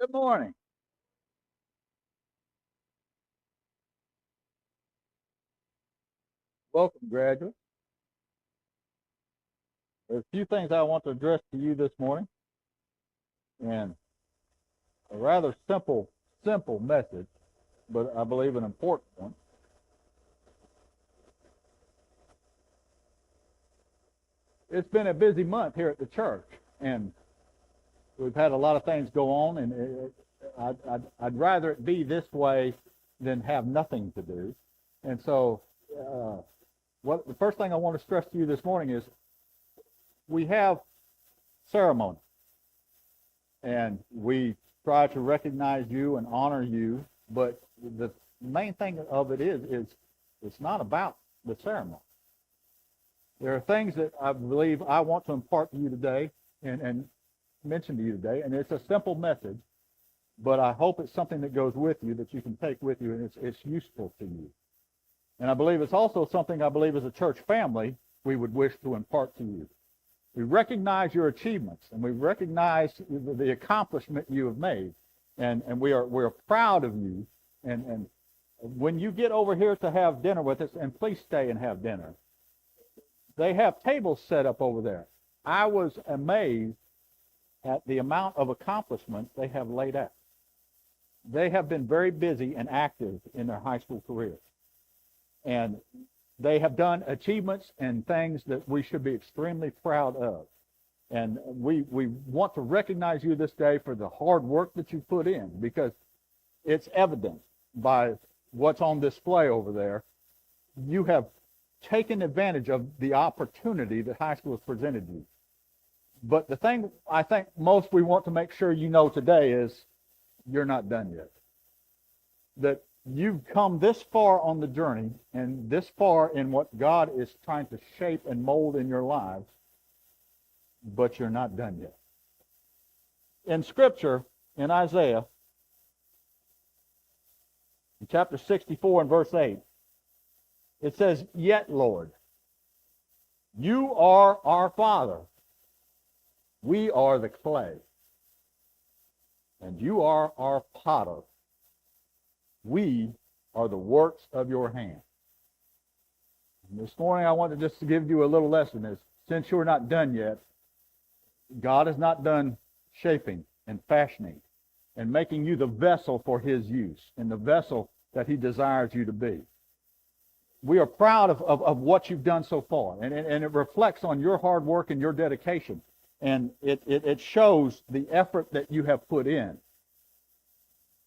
Good morning. Welcome, graduates. There's a few things I want to address to you this morning, and a rather simple message, but I believe an important one. It's been a busy month here at the church, and we've had a lot of things go on, and I'd rather it be this way than have nothing to do. And so, the first thing I want to stress to you this morning is we have ceremony, and we try to recognize you and honor you, but the main thing of it is it's not about the ceremony. There are things that I believe I want to impart to you today and mention to you today, and it's a simple message, but I hope it's something that goes with you, that you can take with you, and it's useful to you. And I believe it's also something I believe as a church family we would wish to impart to you. We recognize your achievements, and we recognize the accomplishment you have made, and we're proud of you. And when you get over here to have dinner with us, and please stay and have dinner, they have tables set up over there. I was amazed at the amount of accomplishments they have laid out. They have been very busy and active in their high school careers. And they have done achievements and things that we should be extremely proud of. And we want to recognize you this day for the hard work that you put in, because it's evident by what's on display over there. You have taken advantage of the opportunity that high school has presented you. But the thing I think most we want to make sure you know today is you're not done yet. That you've come this far on the journey and this far in what God is trying to shape and mold in your lives, but you're not done yet. In Scripture, in Isaiah, in chapter 64 and verse 8, it says, "Yet, Lord, you are our Father. We are the clay, and you are our potter. We are the works of your hand." And this morning I want to just give you a little lesson is, since you're not done yet, God is not done shaping and fashioning and making you the vessel for his use and the vessel that he desires you to be. We are proud of what you've done so far, and it reflects on your hard work and your dedication, and it shows the effort that you have put in,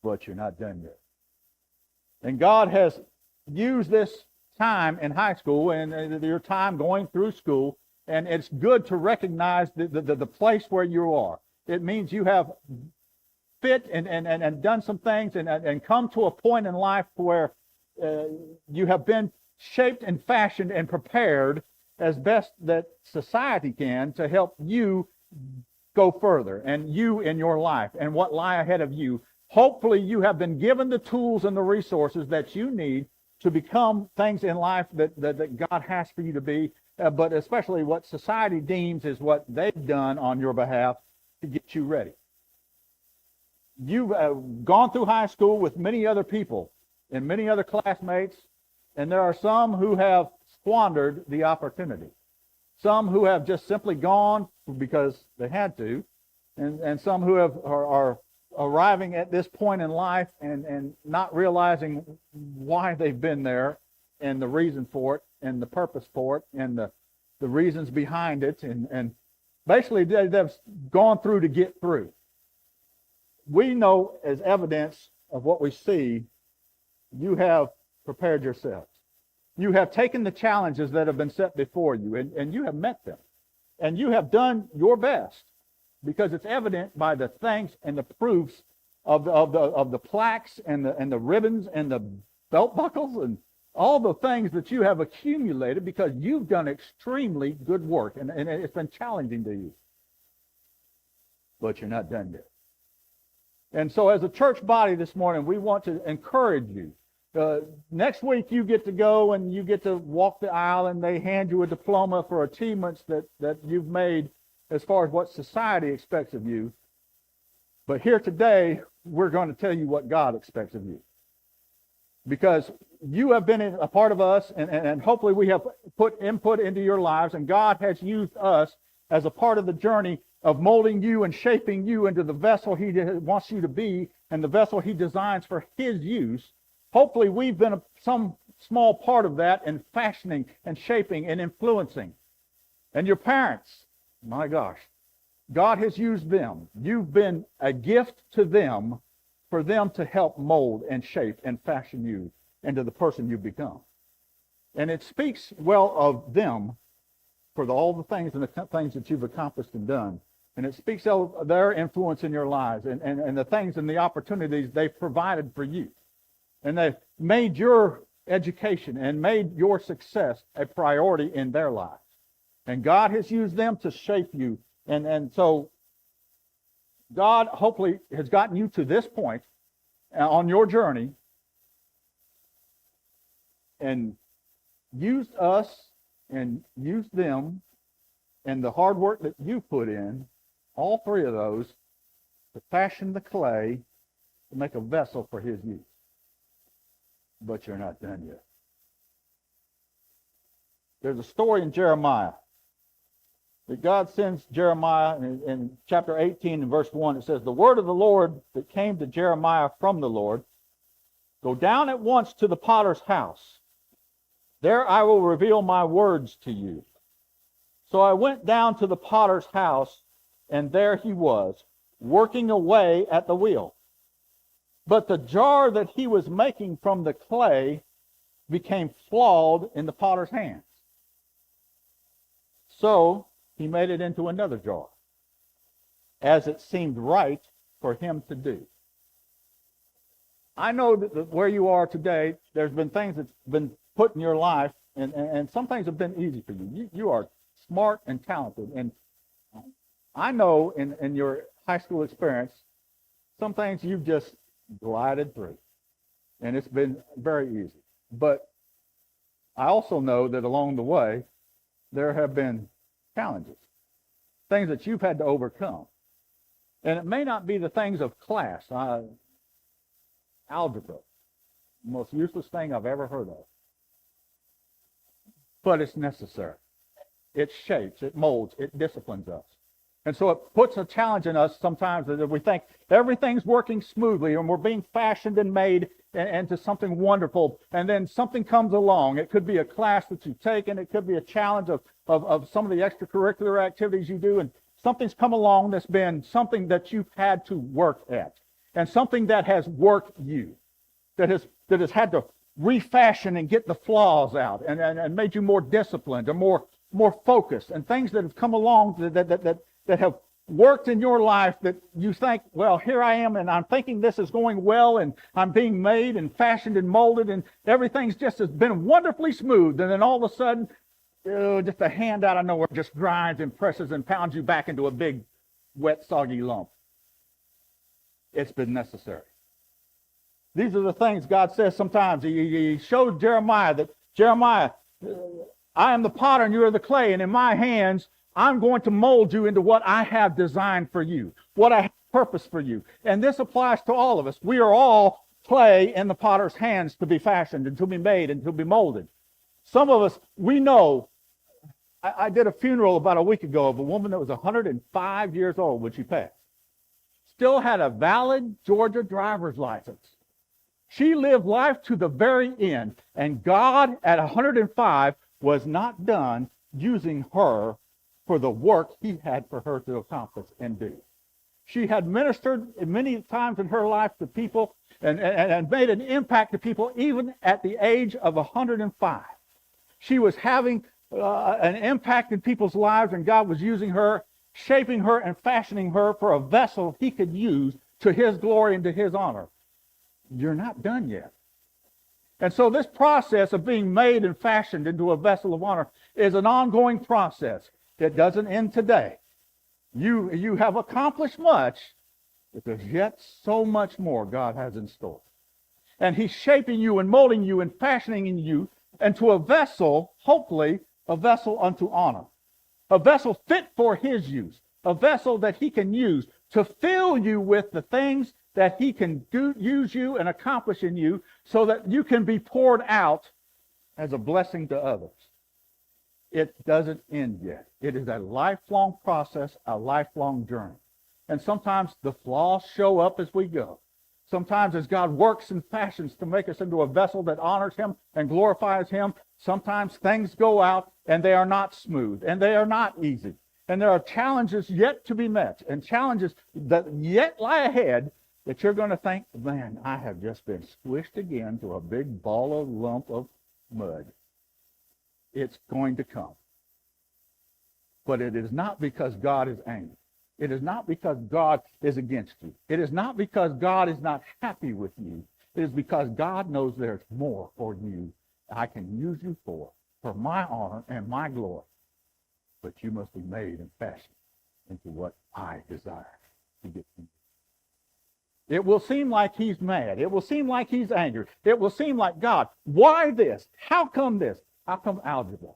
but you're not done yet. And God has used this time in high school and your time going through school, and it's good to recognize the place where you are. It means you have fit and done some things and come to a point in life where you have been shaped and fashioned and prepared as best that society can to help you go further, and you in your life and what lie ahead of you. Hopefully you have been given the tools and the resources that you need to become things in life that God has for you to be, but especially what society deems is what they've done on your behalf to get you ready. You've gone through high school with many other people and many other classmates, and there are some who have squandered the opportunity. Some who have just simply gone because they had to, and some who are arriving at this point in life and not realizing why they've been there and the reason for it and the purpose for it and the reasons behind it, and basically they've gone through to get through. We know as evidence of what we see, you have prepared yourselves. You have taken the challenges that have been set before you, and you have met them. And you have done your best, because it's evident by the thanks and the proofs of the plaques and the ribbons and the belt buckles and all the things that you have accumulated, because you've done extremely good work, and it's been challenging to you. But you're not done yet. And so as a church body this morning, we want to encourage you. Next week you get to go and you get to walk the aisle, and they hand you a diploma for achievements that you've made as far as what society expects of you. But here today, we're going to tell you what God expects of you. Because you have been a part of us, and hopefully we have put input into your lives, and God has used us as a part of the journey of molding you and shaping you into the vessel He wants you to be and the vessel He designs for His use. Hopefully we've been some small part of that in fashioning and shaping and influencing. And your parents, my gosh, God has used them. You've been a gift to them for them to help mold and shape and fashion you into the person you've become. And it speaks well of them for all the things and the things that you've accomplished and done. And it speaks of their influence in your lives and the things and the opportunities they've provided for you. And they've made your education and made your success a priority in their lives. And God has used them to shape you. And so God hopefully has gotten you to this point on your journey and used us and used them and the hard work that you put in, all three of those, to fashion the clay to make a vessel for His use. But you're not done yet. There's a story in Jeremiah that God sends Jeremiah in chapter 18 and verse 1. It says, "The word of the Lord that came to Jeremiah from the Lord, go down at once to the potter's house. There I will reveal my words to you. So I went down to the potter's house, and there he was, working away at the wheel. But the jar that he was making from the clay became flawed in the potter's hands. So he made it into another jar, as it seemed right for him to do." I know that where you are today, there's been things that's been put in your life, and some things have been easy for you. You are smart and talented. And I know in your high school experience, some things you've just glided through, and it's been very easy. But I also know that along the way, there have been challenges, things that you've had to overcome. And it may not be the things of class. Algebra, the most useless thing I've ever heard of. But it's necessary. It shapes, it molds, it disciplines us. And so it puts a challenge in us sometimes that we think everything's working smoothly and we're being fashioned and made into something wonderful. And then something comes along. It could be a class that you've taken. It could be a challenge of some of the extracurricular activities you do. And something's come along that's been something that you've had to work at. And something that has worked you. That has had to refashion and get the flaws out and made you more disciplined or more focused. And things that have come along that have worked in your life that you think, well, here I am and I'm thinking this is going well and I'm being made and fashioned and molded and everything's just has been wonderfully smooth. And then all of a sudden, just a hand out of nowhere just grinds and presses and pounds you back into a big, wet, soggy lump. It's been necessary. These are the things God says sometimes. He showed Jeremiah that, Jeremiah, I am the potter and you are the clay, and in my hands, I'm going to mold you into what I have designed for you, what I have purposed for you. And this applies to all of us. We are all clay in the potter's hands to be fashioned and to be made and to be molded. Some of us, we know, I did a funeral about a week ago of a woman that was 105 years old when she passed. Still had a valid Georgia driver's license. She lived life to the very end, and God at 105 was not done using her for the work He had for her to accomplish and do. She had ministered many times in her life to people and made an impact to people even at the age of 105. She was having an impact in people's lives, and God was using her, shaping her and fashioning her for a vessel He could use to His glory and to His honor. You're not done yet. And so this process of being made and fashioned into a vessel of honor is an ongoing process. It doesn't end today. You have accomplished much, but there's yet so much more God has in store. And He's shaping you and molding you and fashioning you into a vessel, hopefully, a vessel unto honor. A vessel fit for His use. A vessel that He can use to fill you with the things that he can use you and accomplish in you so that you can be poured out as a blessing to others. It doesn't end yet. It is a lifelong process, a lifelong journey. And sometimes the flaws show up as we go. Sometimes as God works and fashions to make us into a vessel that honors him and glorifies him, sometimes things go out and they are not smooth and they are not easy. And there are challenges yet to be met and challenges that yet lie ahead that you're going to think, man, I have just been squished again to a big ball of lump of mud. It's going to come. But it is not because God is angry. It is not because God is against you. It is not because God is not happy with you. It is because God knows there's more for you I can use you for my honor and my glory. But you must be made and fashioned into what I desire to get from you. It will seem like he's mad. It will seem like he's angry. It will seem like, God, why this? How come this? How come algebra?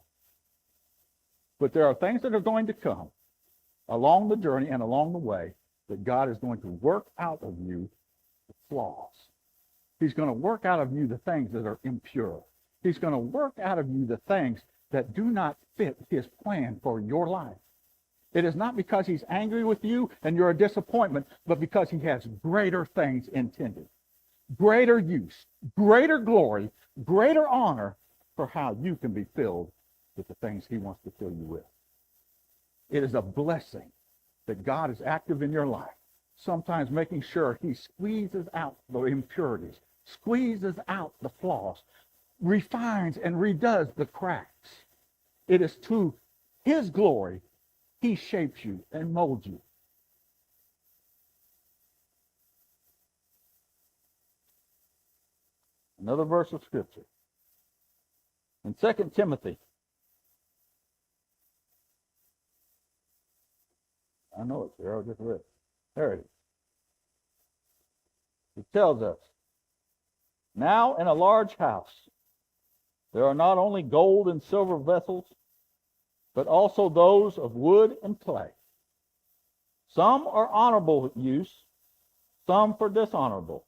But there are things that are going to come along the journey and along the way that God is going to work out of you the flaws. He's going to work out of you the things that are impure. He's going to work out of you the things that do not fit his plan for your life. It is not because he's angry with you and you're a disappointment, but because he has greater things intended. Greater use, greater glory, greater honor for how you can be filled with the things he wants to fill you with. It is a blessing that God is active in your life, sometimes making sure he squeezes out the impurities, squeezes out the flaws, refines and redoes the cracks. It is to his glory he shapes you and molds you. Another verse of Scripture. In 2 Timothy, I know it's there, I just read it. There it is. It tells us, now in a large house, there are not only gold and silver vessels, but also those of wood and clay. Some are honorable use, some for dishonorable.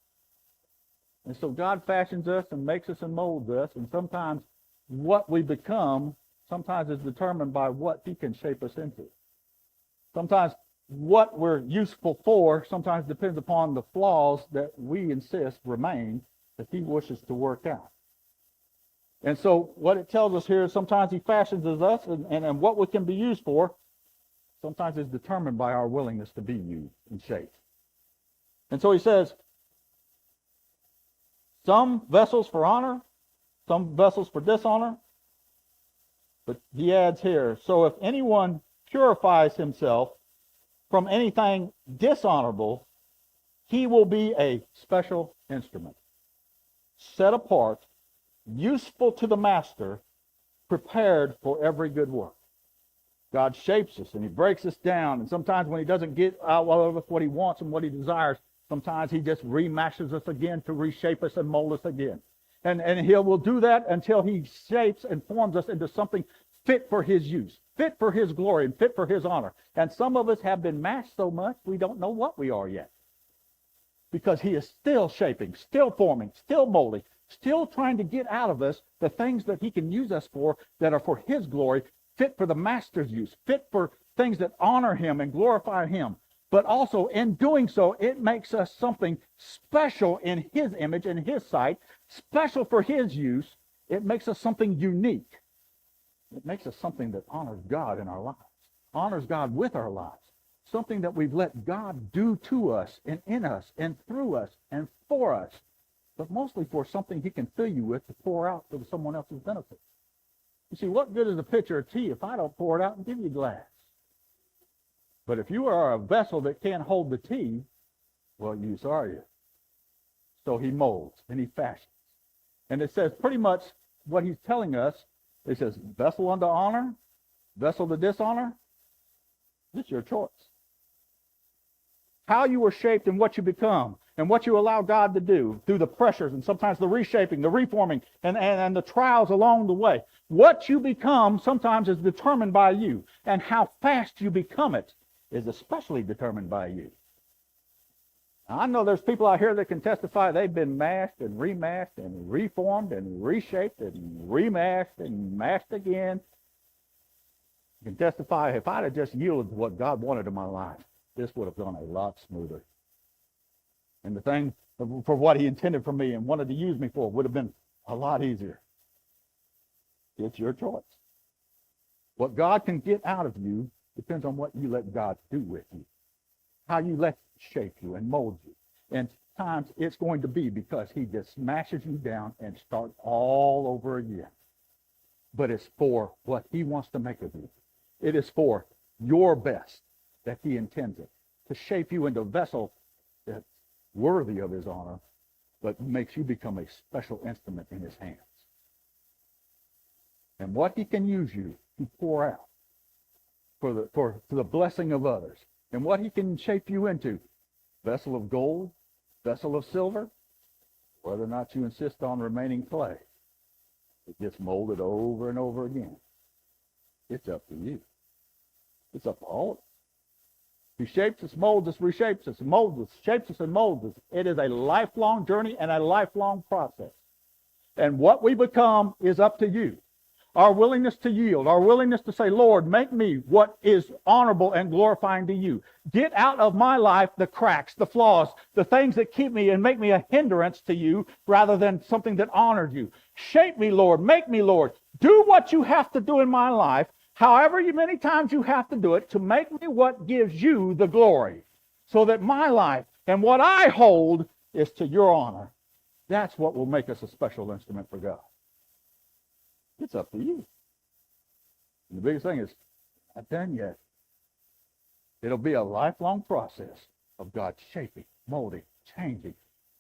And so God fashions us and makes us and molds us, and sometimes what we become sometimes is determined by what he can shape us into. Sometimes what we're useful for sometimes depends upon the flaws that we insist remain that he wishes to work out. And so what it tells us here is sometimes he fashions us and what we can be used for sometimes is determined by our willingness to be used and shaped. And so he says, some vessels for honor, some vessels for dishonor. But he adds here, so if anyone purifies himself from anything dishonorable, he will be a special instrument, set apart, useful to the master, prepared for every good work. God shapes us and he breaks us down. And sometimes when he doesn't get out of us what he wants and what he desires, sometimes he just remashes us again to reshape us and mold us again. And he will do that until he shapes and forms us into something fit for his use, fit for his glory, and fit for his honor. And some of us have been mashed so much we don't know what we are yet. Because he is still shaping, still forming, still molding, still trying to get out of us the things that he can use us for that are for his glory, fit for the master's use, fit for things that honor him and glorify him. But also in doing so, it makes us something special in his image, in his sight, special for his use. It makes us something unique. It makes us something that honors God in our lives, honors God with our lives, something that we've let God do to us and in us and through us and for us, but mostly for something he can fill you with to pour out for someone else's benefit. You see, what good is a pitcher of tea if I don't pour it out and give you a glass? But if you are a vessel that can't hold the tea, well, use are you? So he molds and he fashions. And it says pretty much what he's telling us. It says, vessel unto honor, vessel to dishonor. It's your choice. How you were shaped and what you become and what you allow God to do through the pressures and sometimes the reshaping, the reforming, and the trials along the way. What you become sometimes is determined by you. And how fast you become it is especially determined by you. I know there's people out here that can testify they've been mashed and remashed and reformed and reshaped and remashed and mashed again. You can testify, if I'd have just yielded to what God wanted in my life, this would have gone a lot smoother. And the thing for what he intended for me and wanted to use me for would have been a lot easier. It's your choice. What God can get out of you depends on what you let God do with you. How you let him shape you and mold you. And times it's going to be because he just smashes you down and starts all over again. But it's for what he wants to make of you. It is for your best that he intends it. To shape you into a vessel that's worthy of his honor, but makes you become a special instrument in his hands. And what he can use you to pour out for the blessing of others. And what he can shape you into. Vessel of gold, vessel of silver, whether or not you insist on remaining clay. It gets molded over and over again. It's up to you. It's up to all of us. He shapes us, molds us, reshapes us, molds us, shapes us, and molds us. It is a lifelong journey and a lifelong process. And what we become is up to you. Our willingness to yield, our willingness to say, Lord, make me what is honorable and glorifying to you. Get out of my life the cracks, the flaws, the things that keep me and make me a hindrance to you rather than something that honors you. Shape me, Lord. Make me, Lord. Do what you have to do in my life, however many times you have to do it, to make me what gives you the glory, so that my life and what I hold is to your honor. That's what will make us a special instrument for God. It's up to you. And the biggest thing is, not done yet. It'll be a lifelong process of God shaping, molding, changing,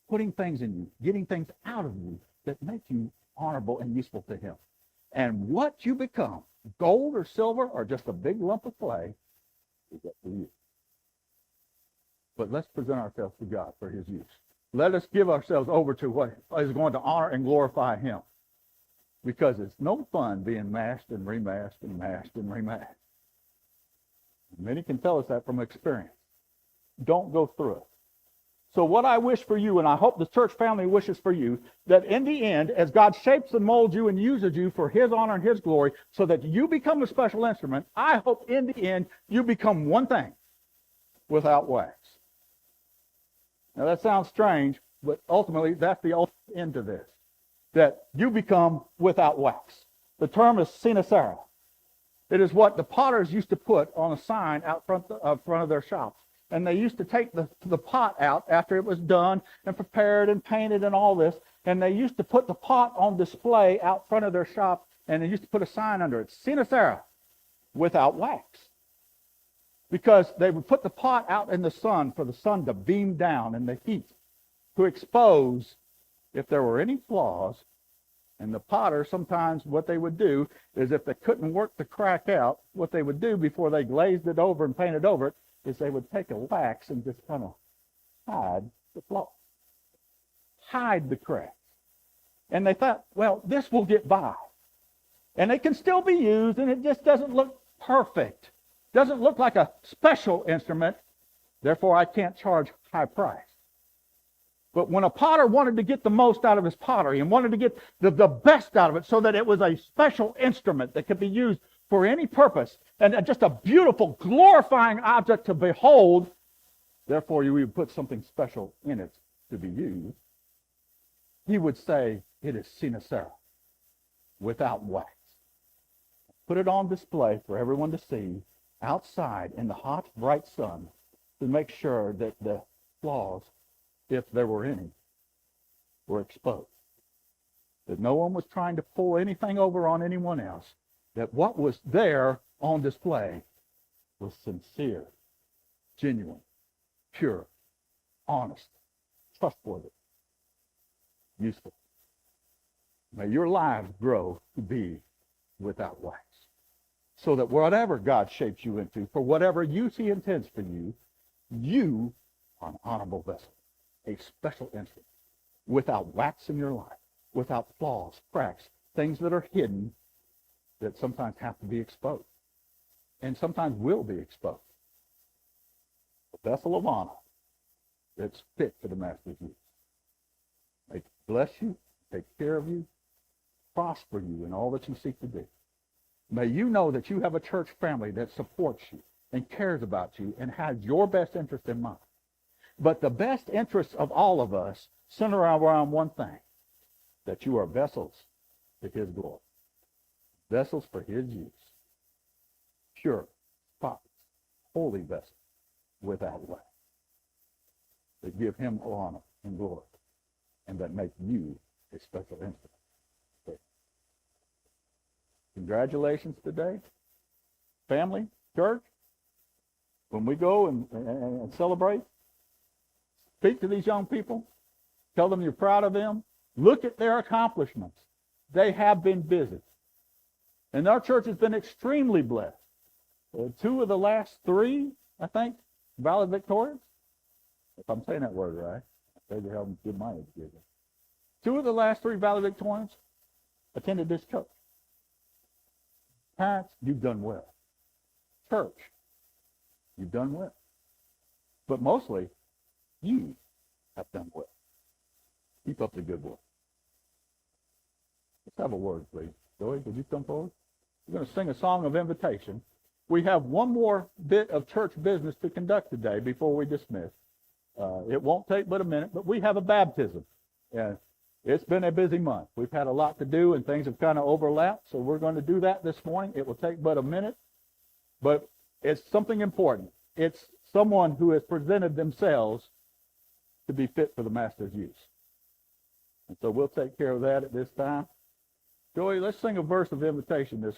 putting things in you, getting things out of you that make you honorable and useful to him. And what you become, gold or silver or just a big lump of clay, is up to you. But let's present ourselves to God for his use. Let us give ourselves over to what is going to honor and glorify him. Because it's no fun being mashed and remashed and mashed and remashed. Many can tell us that from experience. Don't go through it. So what I wish for you, and I hope the church family wishes for you, that in the end, as God shapes and molds you and uses you for his honor and his glory, so that you become a special instrument, I hope in the end you become one thing, without wax. Now that sounds strange, but ultimately that's the ultimate end to this. That you become without wax. The term is sinacera. It is what the potters used to put on a sign out front of their shops. And they used to take the pot out after it was done and prepared and painted and all this. And they used to put the pot on display out front of their shop, and they used to put a sign under it, sinacera, without wax. Because they would put the pot out in the sun for the sun to beam down in the heat to expose if there were any flaws. And the potter, sometimes what they would do is, if they couldn't work the crack out, what they would do before they glazed it over and painted over it is they would take a wax and just kind of hide the flaw, hide the cracks. And they thought, well, this will get by. And it can still be used, and it just doesn't look perfect. Doesn't look like a special instrument, therefore I can't charge high price. But when a potter wanted to get the most out of his pottery and wanted to get the best out of it so that it was a special instrument that could be used for any purpose and just a beautiful, glorifying object to behold, therefore you would put something special in it to be used, he would say it is sinacera, without wax. Put it on display for everyone to see outside in the hot, bright sun to make sure that the flaws, if there were any, were exposed. That no one was trying to pull anything over on anyone else. That what was there on display was sincere, genuine, pure, honest, trustworthy, useful. May your lives grow to be without wax. So that whatever God shapes you into, for whatever use he intends for you, you are an honorable vessel. A special instrument, without wax in your life, without flaws, cracks, things that are hidden that sometimes have to be exposed and sometimes will be exposed. The vessel of honor that's fit for the master's use. May bless you, take care of you, prosper you in all that you seek to do. May you know that you have a church family that supports you and cares about you and has your best interest in mind. But the best interests of all of us center around one thing, that you are vessels to his glory. Vessels for his use. Pure, spotless, holy vessels without blame. That give him honor and glory and that make you a special instrument. So, congratulations today. Family, church, when we go and celebrate, speak to these young people. Tell them you're proud of them. Look at their accomplishments. They have been busy. And our church has been extremely blessed. 2 of the last 3, I think, valedictorians. If I'm saying that word right. I say they help give my education. 2 of the last 3 valedictorians attended this church. Parents, you've done well. Church, you've done well. But mostly, you have done well. Keep up the good work. Let's have a word, please. Joey, would you come forward? We're going to sing a song of invitation. We have one more bit of church business to conduct today before we dismiss. It won't take but a minute, but we have a baptism. And it's been a busy month. We've had a lot to do, and things have kind of overlapped, so we're going to do that this morning. It will take but a minute, but it's something important. It's someone who has presented themselves to be fit for the master's use. And so we'll take care of that at this time. Joey, let's sing a verse of invitation this